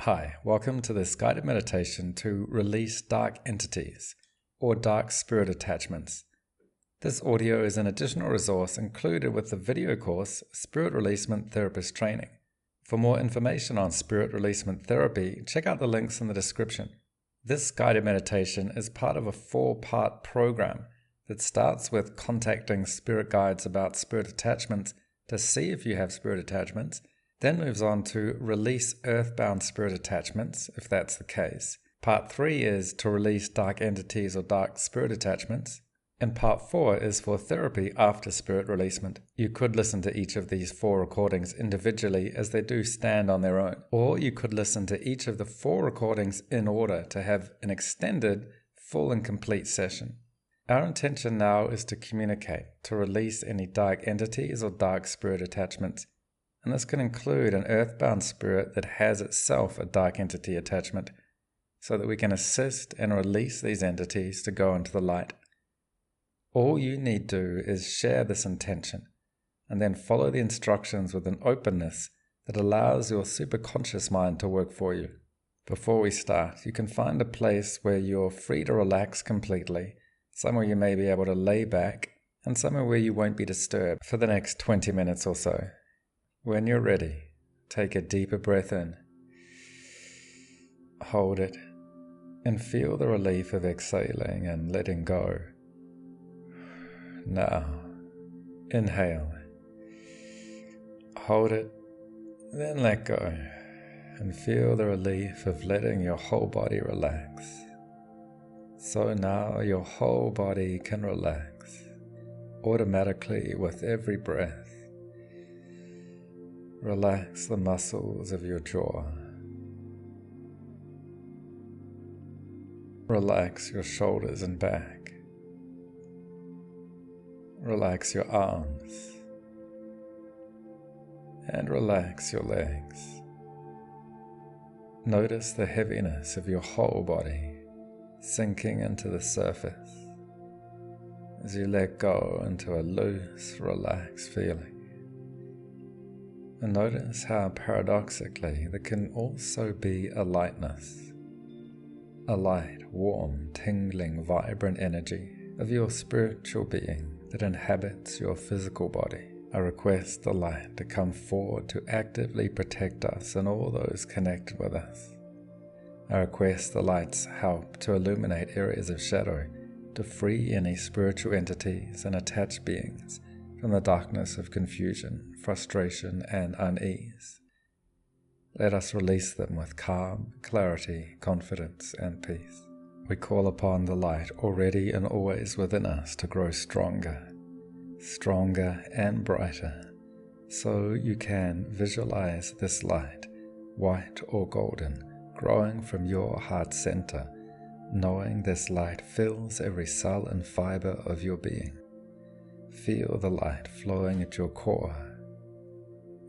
Hi, welcome to this guided meditation to release dark entities or dark spirit attachments. This audio is an additional resource included with the video course Spirit Releasement Therapist Training. For more information on Spirit Releasement Therapy, check out the links in the description. This guided meditation is part of a 4-part program that starts with contacting spirit guides about spirit attachments to see if you have spirit attachments, then moves on to release earthbound spirit attachments, if that's the case. Part 3 is to release dark entities or dark spirit attachments. And Part 4 is for therapy after spirit releasement. You could listen to each of these 4 recordings individually as they do stand on their own. Or you could listen to each of the 4 recordings in order to have an extended, full and complete session. Our intention now is to communicate, to release any dark entities or dark spirit attachments. And this can include an earthbound spirit that has itself a dark entity attachment, so that we can assist and release these entities to go into the light. All you need to do is share this intention, and then follow the instructions with an openness that allows your superconscious mind to work for you. Before we start, you can find a place where you're free to relax completely, somewhere you may be able to lay back, and somewhere where you won't be disturbed for the next 20 minutes or so. When you're ready, take a deeper breath in, hold it, and feel the relief of exhaling and letting go. Now, inhale, hold it, then let go, and feel the relief of letting your whole body relax. So now your whole body can relax automatically with every breath. Relax the muscles of your jaw. Relax your shoulders and back. Relax your arms. And relax your legs. Notice the heaviness of your whole body sinking into the surface as you let go into a loose, relaxed feeling. And notice how paradoxically there can also be a lightness, a light, warm, tingling, vibrant energy of your spiritual being that inhabits your physical body. I request the light to come forward to actively protect us and all those connected with us. I request the light's help to illuminate areas of shadow, to free any spiritual entities and attached beings from the darkness of confusion, frustration, and unease. Let us release them with calm, clarity, confidence, and peace. We call upon the light already and always within us to grow stronger, stronger and brighter, so you can visualize this light, white or golden, growing from your heart center, knowing this light fills every cell and fiber of your being. Feel the light flowing at your core.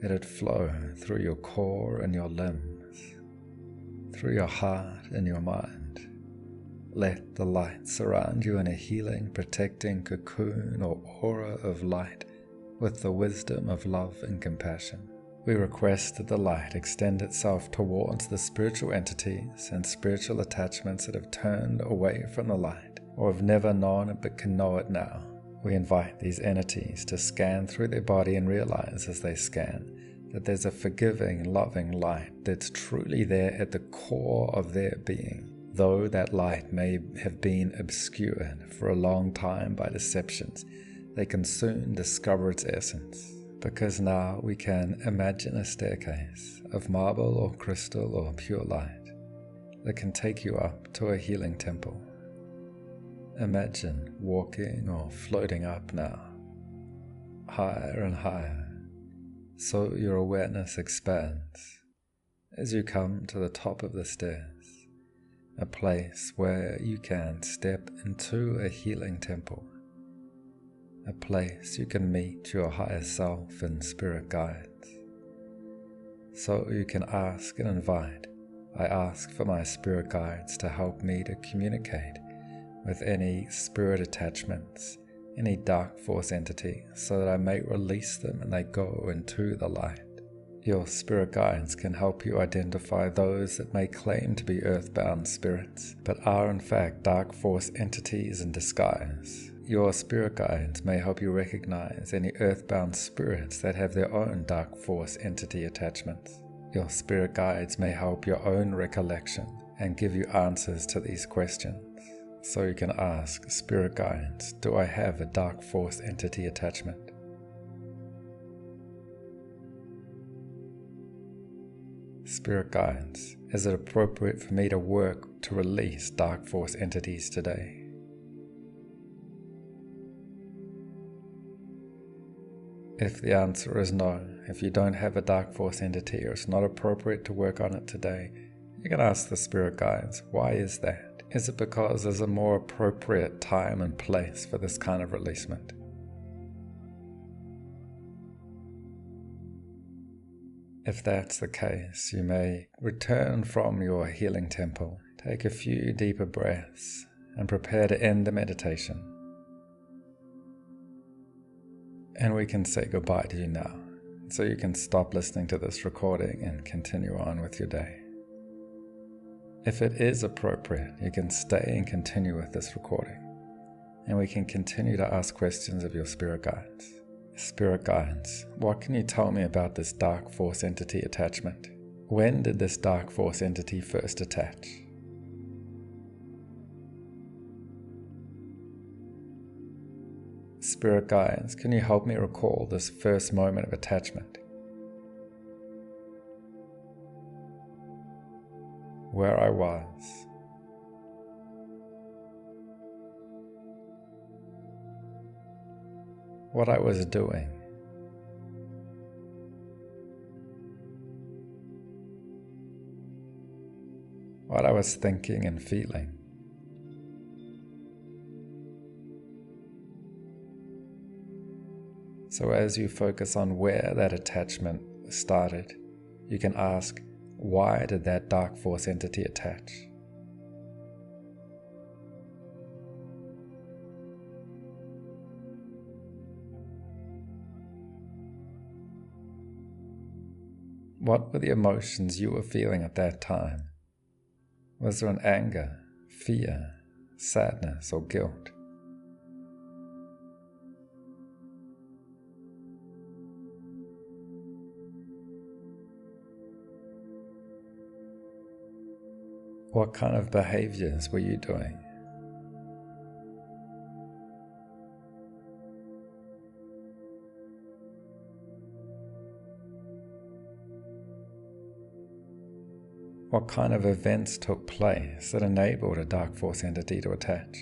Let it flow through your core and your limbs, through your heart and your mind. Let the light surround you in a healing, protecting cocoon or aura of light with the wisdom of love and compassion. We request that the light extend itself towards the spiritual entities and spiritual attachments that have turned away from the light or have never known it but can know it now. We invite these entities to scan through their body and realize as they scan that there's a forgiving, loving light that's truly there at the core of their being. Though that light may have been obscured for a long time by deceptions, they can soon discover its essence, because now we can imagine a staircase of marble or crystal or pure light that can take you up to a healing temple. Imagine walking or floating up now, higher and higher, so your awareness expands as you come to the top of the stairs, a place where you can step into a healing temple, a place you can meet your higher self and spirit guides. So you can ask and invite. I ask for my spirit guides to help me to communicate with any spirit attachments, any dark force entity, so that I may release them and they go into the light. Your spirit guides can help you identify those that may claim to be earthbound spirits, but are in fact dark force entities in disguise. Your spirit guides may help you recognize any earthbound spirits that have their own dark force entity attachments. Your spirit guides may help your own recollection and give you answers to these questions. So you can ask, spirit guides, do I have a dark force entity attachment? Spirit guides, is it appropriate for me to work to release dark force entities today? If the answer is no, if you don't have a dark force entity or it's not appropriate to work on it today, you can ask the spirit guides, why is that? Is it because there's a more appropriate time and place for this kind of releasement? If that's the case, you may return from your healing temple, take a few deeper breaths, and prepare to end the meditation. And we can say goodbye to you now, so you can stop listening to this recording and continue on with your day. If it is appropriate, you can stay and continue with this recording, and we can continue to ask questions of your spirit guides. Spirit guides, what can you tell me about this dark force entity attachment? When did this dark force entity first attach? Spirit guides, can you help me recall this first moment of attachment? Where I was. What I was doing. What I was thinking and feeling. So as you focus on where that attachment started, you can ask, why did that dark force entity attach? What were the emotions you were feeling at that time? Was there an anger, fear, sadness, or guilt? What kind of behaviors were you doing? What kind of events took place that enabled a dark force entity to attach?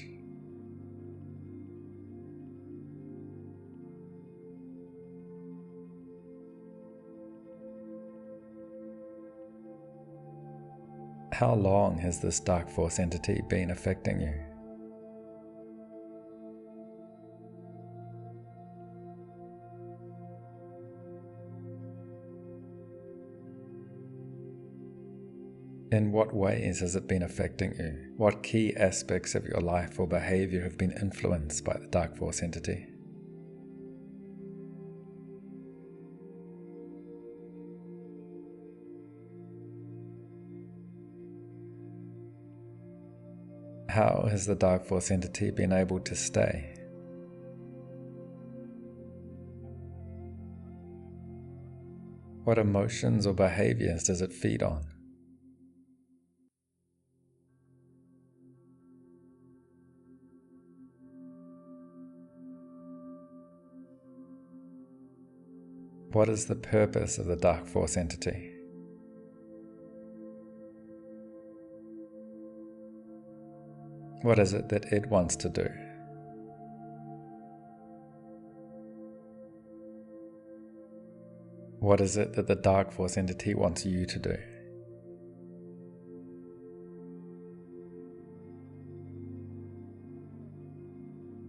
How long has this dark force entity been affecting you? In what ways has it been affecting you? What key aspects of your life or behavior have been influenced by the dark force entity? How has the dark force entity been able to stay? What emotions or behaviors does it feed on? What is the purpose of the dark force entity? What is it that it wants to do? What is it that the dark force entity wants you to do?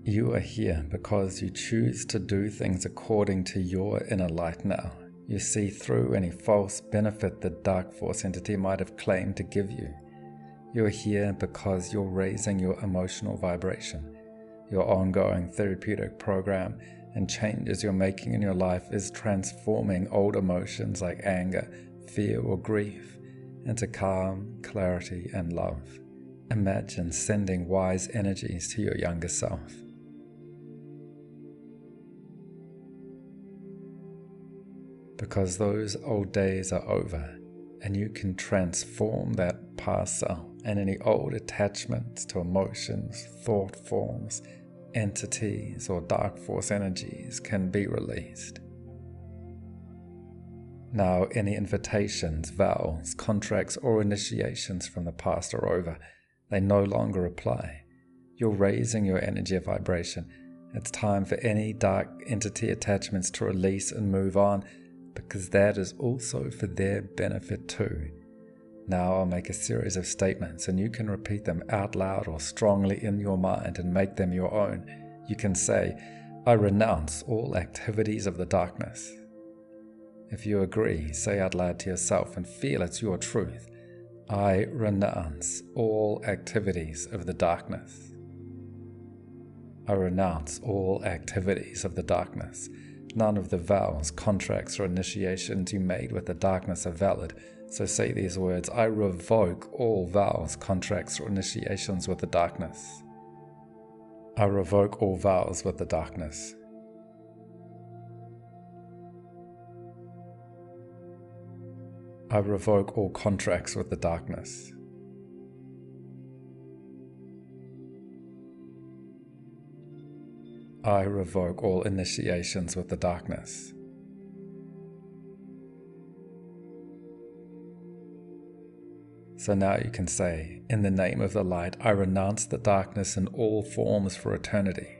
You are here because you choose to do things according to your inner light now. You see through any false benefit the dark force entity might have claimed to give you. You're here because you're raising your emotional vibration. Your ongoing therapeutic program and changes you're making in your life is transforming old emotions like anger, fear, or grief into calm, clarity, and love. Imagine sending wise energies to your younger self. Because those old days are over, and you can transform that past self, and any old attachments to emotions, thought forms, entities, or dark force energies can be released. Now, any invitations, vows, contracts, or initiations from the past are over. They no longer apply. You're raising your energy vibration. It's time for any dark entity attachments to release and move on, because that is also for their benefit too. Now I'll make a series of statements, and you can repeat them out loud or strongly in your mind and make them your own. You can say, I renounce all activities of the darkness. If you agree, say out loud to yourself and feel it's your truth. I renounce all activities of the darkness. I renounce all activities of the darkness. None of the vows, contracts, or initiations you made with the darkness are valid. So say these words, I revoke all vows, contracts, or initiations with the darkness. I revoke all vows with the darkness. I revoke all contracts with the darkness. I revoke all initiations with the darkness. So now you can say, in the name of the light, I renounce the darkness in all forms for eternity.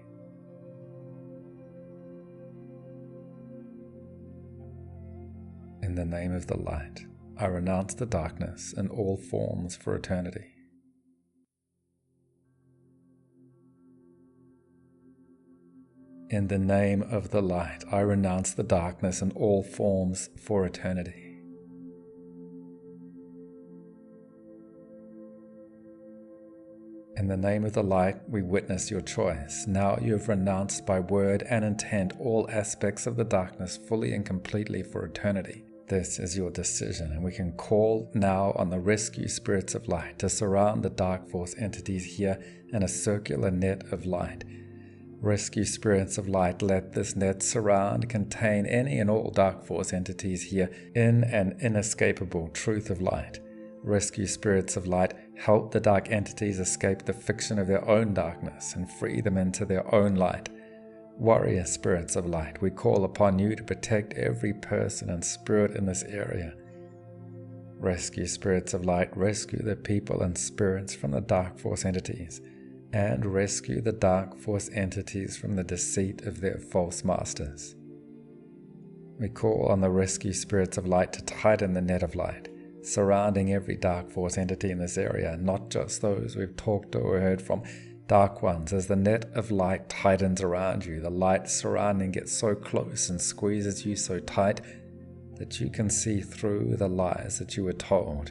In the name of the light, I renounce the darkness in all forms for eternity. In the name of the light, I renounce the darkness in all forms for eternity. In the name of the light, we witness your choice. Now you have renounced by word and intent all aspects of the darkness fully and completely for eternity. This is your decision, and we can call now on the rescue spirits of light to surround the dark force entities here in a circular net of light. Rescue spirits of light, let this net surround, contain any and all dark force entities here in an inescapable truth of light. Rescue spirits of light, help the dark entities escape the fiction of their own darkness and free them into their own light. Warrior spirits of light, we call upon you to protect every person and spirit in this area. Rescue spirits of light, rescue the people and spirits from the dark force entities, and rescue the dark force entities from the deceit of their false masters. We call on the rescue spirits of light to tighten the net of light, surrounding every dark force entity in this area, not just those we've talked to or heard from. Dark ones, as the net of light tightens around you, the light surrounding gets so close and squeezes you so tight that you can see through the lies that you were told.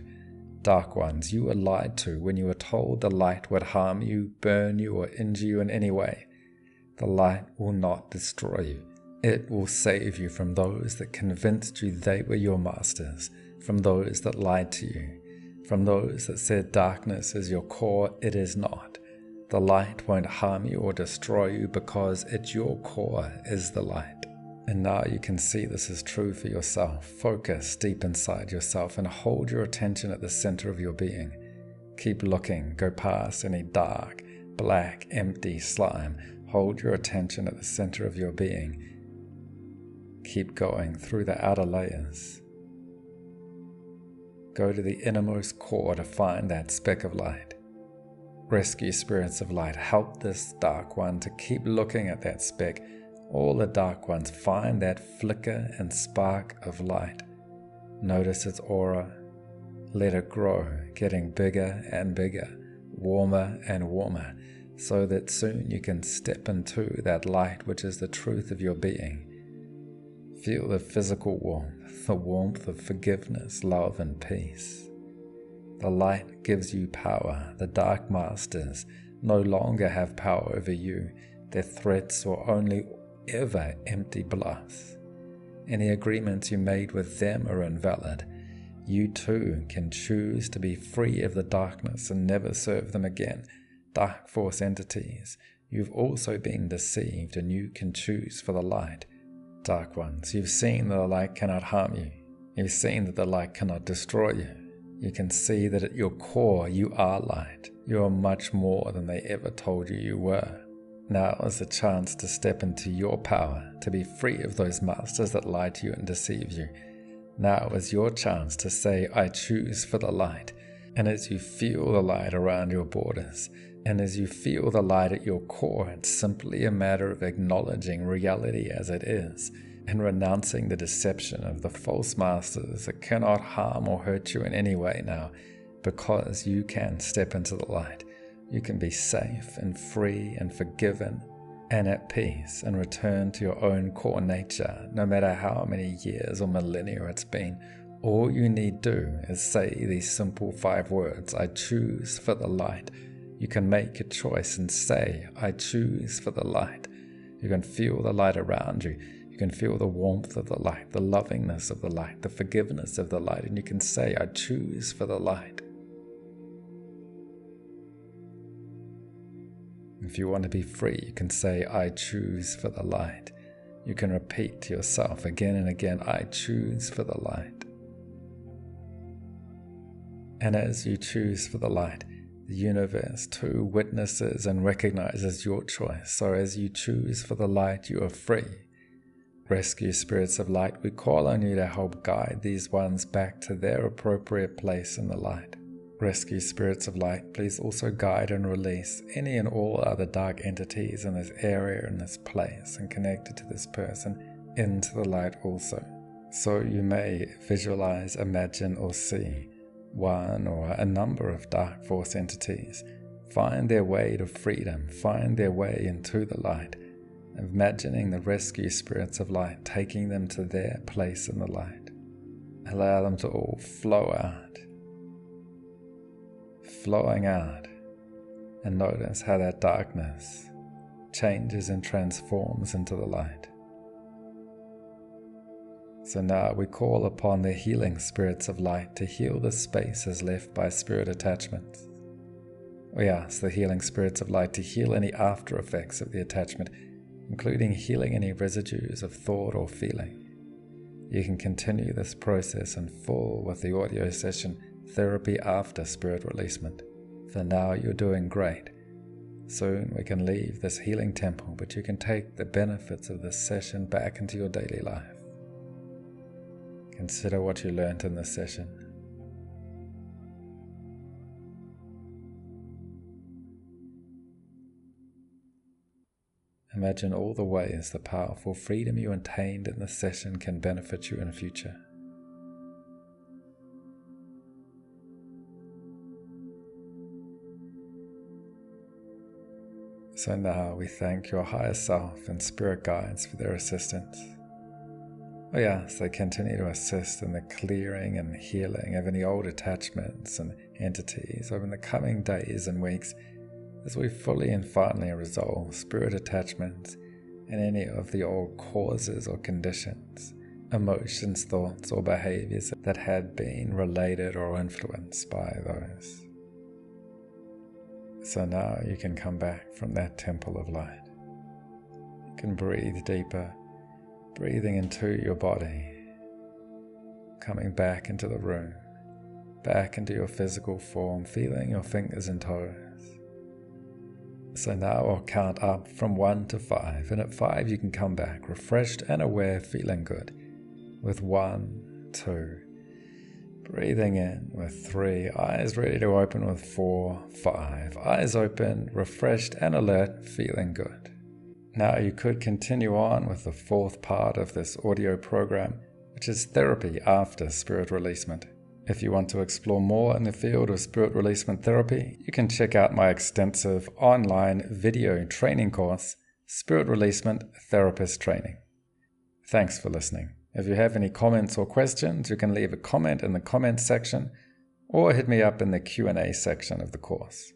Dark ones, you were lied to when you were told the light would harm you, burn you, or injure you in any way. The light will not destroy you. It will save you from those that convinced you they were your masters, from those that lied to you, from those that said darkness is your core. It is not. The light won't harm you or destroy you because at your core is the light. And now you can see this is true for yourself. Focus deep inside yourself and hold your attention at the center of your being. Keep looking, go past any dark, black, empty slime. Hold your attention at the center of your being. Keep going through the outer layers. Go to the innermost core to find that speck of light. Rescue spirits of light, help this dark one to keep looking at that speck. All the dark ones, find that flicker and spark of light. Notice its aura. Let it grow, getting bigger and bigger, warmer and warmer, so that soon you can step into that light which is the truth of your being. Feel the physical warmth, the warmth of forgiveness, love, and peace. The light gives you power. The dark masters no longer have power over you. Their threats will only ever empty bluffs. Any agreements you made with them are invalid. You too can choose to be free of the darkness and never serve them again. Dark force entities, you've also been deceived and you can choose for the light. Dark ones, you've seen that the light cannot harm you. You've seen that the light cannot destroy you. You can see that at your core you are light. You are much more than they ever told you you were. Now is the chance to step into your power, to be free of those masters that lie to you and deceive you. Now is your chance to say, I choose for the light. And as you feel the light around your borders, and as you feel the light at your core, it's simply a matter of acknowledging reality as it is, and renouncing the deception of the false masters that cannot harm or hurt you in any way now, because you can step into the light. You can be safe and free and forgiven and at peace and return to your own core nature, no matter how many years or millennia it's been. All you need do is say these simple 5 words, I choose for the light. You can make a choice and say, I choose for the light. You can feel the light around you. You can feel the warmth of the light, the lovingness of the light, the forgiveness of the light, and you can say, I choose for the light. If you want to be free, you can say, I choose for the light. You can repeat to yourself again and again, I choose for the light. And as you choose for the light, the universe too witnesses and recognizes your choice. So as you choose for the light, you are free. Rescue spirits of light, we call on you to help guide these ones back to their appropriate place in the light. Rescue spirits of light, please also guide and release any and all other dark entities in this area, in this place, and connected to this person into the light also. So you may visualize, imagine, or see one or a number of dark force entities find their way to freedom, find their way into the light, imagining the rescue spirits of light taking them to their place in the light. Allow them to all flow out, flowing out, and notice how that darkness changes and transforms into the light. So now we call upon the healing spirits of light to heal the spaces left by spirit attachments. We ask the healing spirits of light to heal any after effects of the attachment, including healing any residues of thought or feeling. You can continue this process in full with the audio session Therapy After Spirit Releasement. For now you're doing great. Soon we can leave this healing temple, but you can take the benefits of this session back into your daily life. Consider what you learned in this session. Imagine all the ways the powerful freedom you attained in this session can benefit you in the future. So now we thank your higher self and spirit guides for their assistance. We ask they continue to assist in the clearing and healing of any old attachments and entities over the coming days and weeks as we fully and finally resolve spirit attachments and any of the old causes or conditions, emotions, thoughts, or behaviors that had been related or influenced by those. So now you can come back from that temple of light. You can breathe deeper, breathing into your body, coming back into the room, back into your physical form, feeling your fingers and toes. So now I'll count up from 1 to 5, and at 5 you can come back refreshed and aware, feeling good. With 1, 2, breathing in with 3, eyes ready to open with 4, 5, eyes open, refreshed and alert, feeling good. Now you could continue on with the 4th part of this audio program, which is Therapy After Spirit Releasement. If you want to explore more in the field of Spirit Releasement Therapy, you can check out my extensive online video training course, Spirit Releasement Therapist Training. Thanks for listening. If you have any comments or questions, you can leave a comment in the comments section or hit me up in the Q&A section of the course.